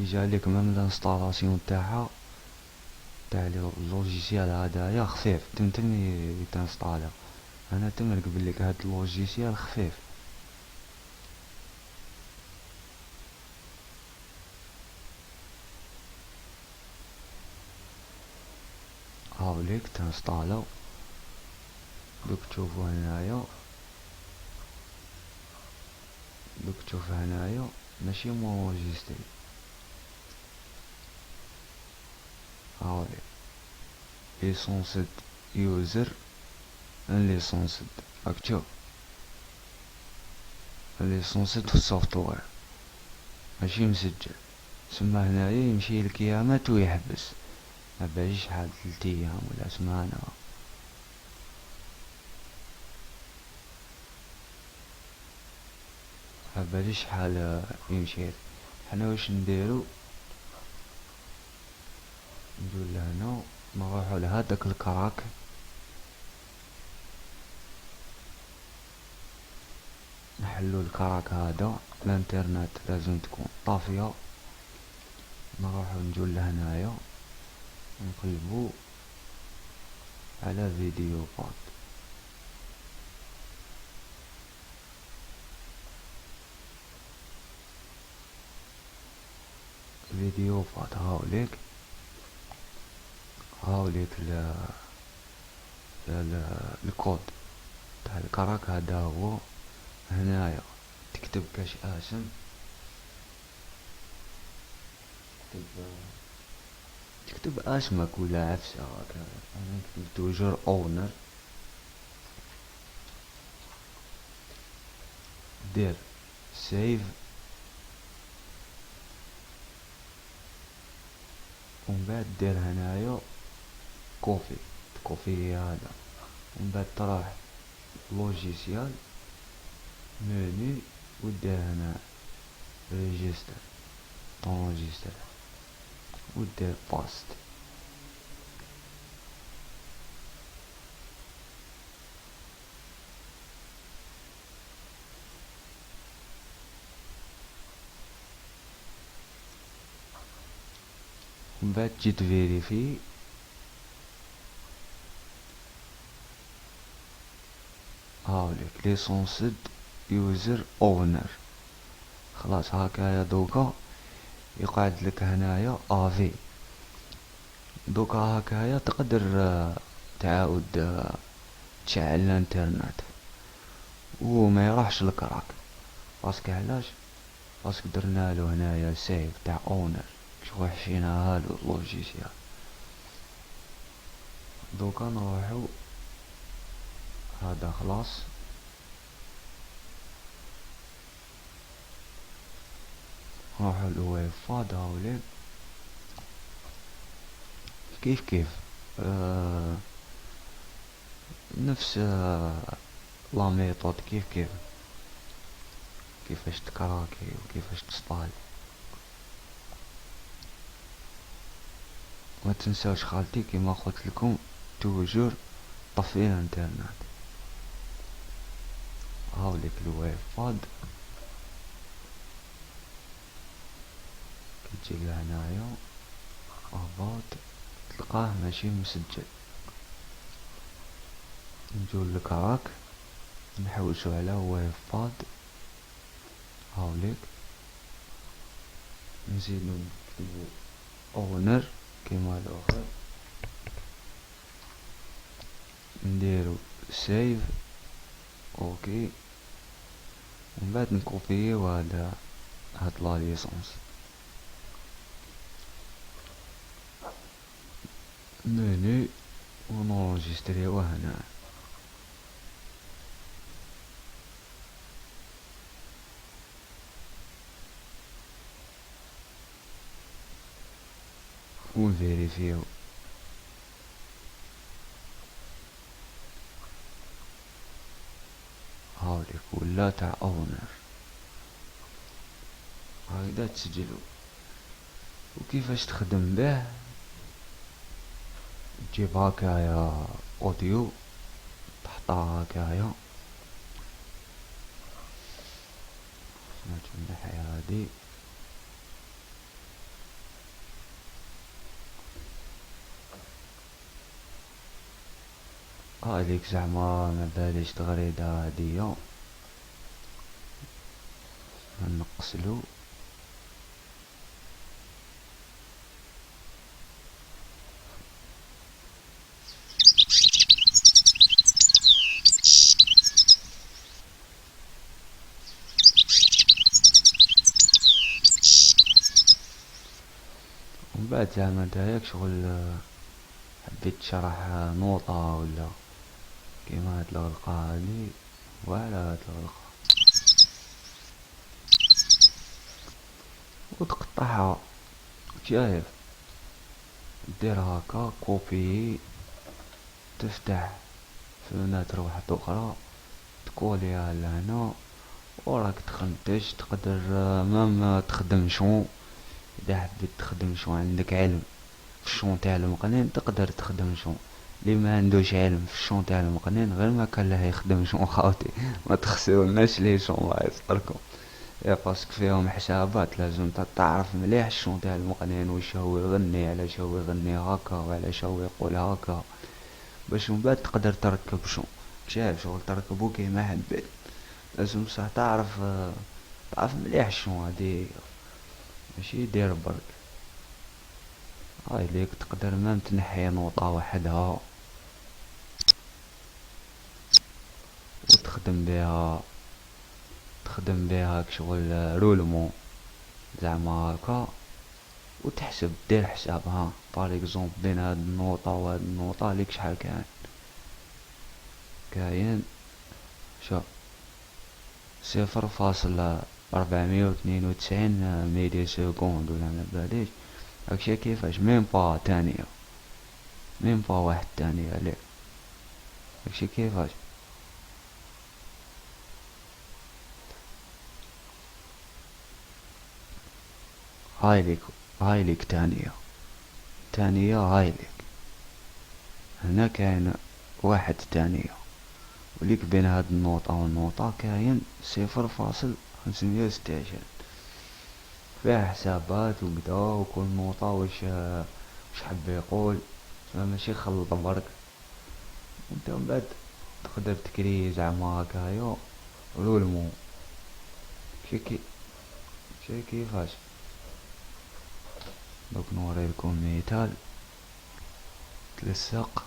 يجالك ميم الانستالاسيون تاعها تاع اللوجيسيال هدايا خفيف تم يتنسطالا. انا تم نقبلك هاد اللوجيسيال خفيف. هاوليك تنسطالا. دوك تشوفو هنايا، دوك تشوف هنايا ماشي مونجستري. هاوليك ليسونسد يوزر ان ليسونسد، راك تشوف ليسونسد في السوفتوير ماشي مسجل. سما هنايا يمشي للكيامات ويحبس، ما باجيش شحال 3 ايام ولا سمانة. ما باجيش شحال يمشي. حنا واش نديرو؟ نديرو لهنا نروحو لهداك الكراك، نحلو الكراك هذا. الانترنت لازم تكون طافية. نروحو نجو لهنايا نقلبو على فيديو باد. فيديو باد هاوليك، هاوليك الكود تاع الكراك هذا هو. هنايا تكتب كاش اسم، تكتب اسمك ولا عفسة هكا. انا نكتب توجور اونر. دير سيف ومن بعد دير هنايا كوفي. كوفي هذا ومن بعد تروح لوجيسيال مني ودير هنا ريجستر تونجستر ودير باست. ومن بعد تجي تفيريفي. هاوليك ليسونسد يوزر اونر. خلاص هكايا دوكا يقعد لك هنايا افي. دوكا هكايا تقدر تعاود تشعل الانترنت وما يروحش الكراك. باسكو علاش؟ باسكو درنالو هنايا سيف تاع اونر، شو حشيناها له لوجيسيال. دوكا نروحو هذا خلاص. نروحو للويب فاد هاوليك كيف نفس لا ميثود كيفاش تكراكي وكيفاش تصطالي. ما تنساوش خالتي كيما قلت لكم توجور طفي الانترنت. هاوليك الويب فاد كتجي لهنايا اباوت تلقاه ماشي مسجل. نجو للكراك نحوسو على ويب فاد. هاوليك نزيدو نكتبو اونر كيما الاخر. نديرو سيف اوكي. ومن بعد نكوبيو هاد لا ليسونس مني ونونجستريو هنا. ونفيريفيو. هاوليك ولا تاع اونر. هكذا تسجلو. وكيفاش تخدم به؟ تجيب هكايا اوديو تحطها هكايا. نجي من الناحية هادي هاذيك زعما مباليش تغريدة عادية، نقصلو. ومن بعد زعما نتايا شغل حبيت تشرح نوطة ولا كيما هاد الغلقة هادي، وعلى هاد الغلقة وتقطعها. شايف دير هكا كوبي، تفتح فناتر واحدة أخرى تكوليها لهنا وراك تخنتج. تقدر مام تخدم شون، اذا حبيت تخدم شون عندك علم في الشون تاع المقنين تقدر تخدم شون. اللي ما عندوش علم في الشون تاع المقنين غير ما كان له يخدم شون خاوتي، ما تخسروناش لي شون الله يستركم. يا باسك فيهم حسابات، لازم تعرف مليح الشون تاع المقنين وش هو يغني، علاش هو يغني هكا وعلاش هو يقول هكا، باش من بعد تقدر تركب شون. شايف شغل تركبو كيما حبيت، لازم صح تعرف مليح الشون هادي، ماشي دير برك. هاي ليك تقدر مام تنحي نوطة وحدها وتخدم بها، تخدم بها كشغل رولمون زعما هكا، وتحسب دير حسابها بار اكزومبل بين هاد النوطة وهاد النوطة ليك شحال كاين شوف 0.492 ميلي سكوند ولا مباليش هاكشي. كيفاش ميم با تانية، ميم با واحد تانية ليه هاكشي كيفاش. هايليك هايليك تانية هايليك. هنا كاين واحد تانية، وليك بين هاد النوطة والنوطة كاين 0.526. فيها حسابات وكدا، وكل نوطة وش حب يقول، ماشي خلط برك. وانت من بعد تقدر تكري زعما هكايا رولمون. شي كيفاش دوك نوريلكم مثال تلصق.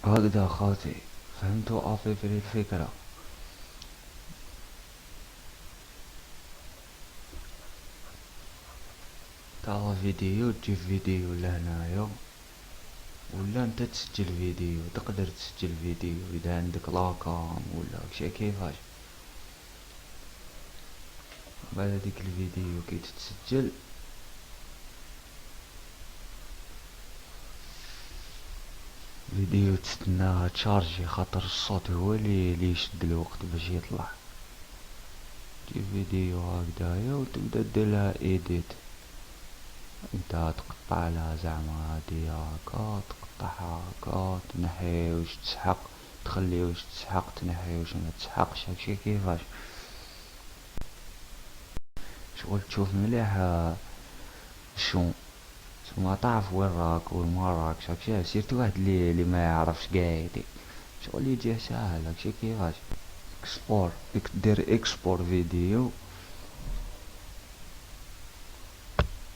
هكذا خاطي، فهمتوا افي في الفكرة. تاع فيديو تجيب فيديو لهنايا، ولا انت تسجل فيديو، تقدر تسجل فيديو اذا عندك لاكام ولا شي كيفاش. بعد هذيك الفيديو كي تتسجل فيديو تستناها تشارجي، خاطر الصوت هو اللي يشد الوقت باش يطلع. تجيب فيديو هكدايا وتبدا ديرلها ايديت، انت تقطع لها زعما هادي هكا، تقطعها هكا، تنحي واش تسحق، تخلي واش تسحق، تنحي واش ما تسحقش. هادشي كيفاش شغل تشوف مليح شون ثم تعرف وين راك وين ما راكش. هادشي سيرتو واحد اللي ما يعرفش قايد شغل يجيه ساهل. هادشي كيفاش اكسبور، دير اكسبور فيديو،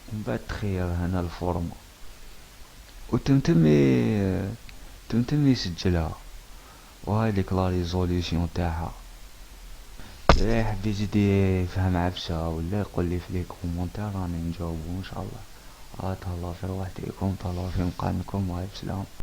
ومن بعد تخير هنا الفورما وتمتم يسجلها. وهاي ليك لا ريزوليسيون تاعها. اذا حب يزيد يفهم عفسة ولا يقول لي في لي كومونتير راني نجاوبو ان شاء الله. تهلاو في رواحكم، تهلاو في مقامكم، وهاي بسلام.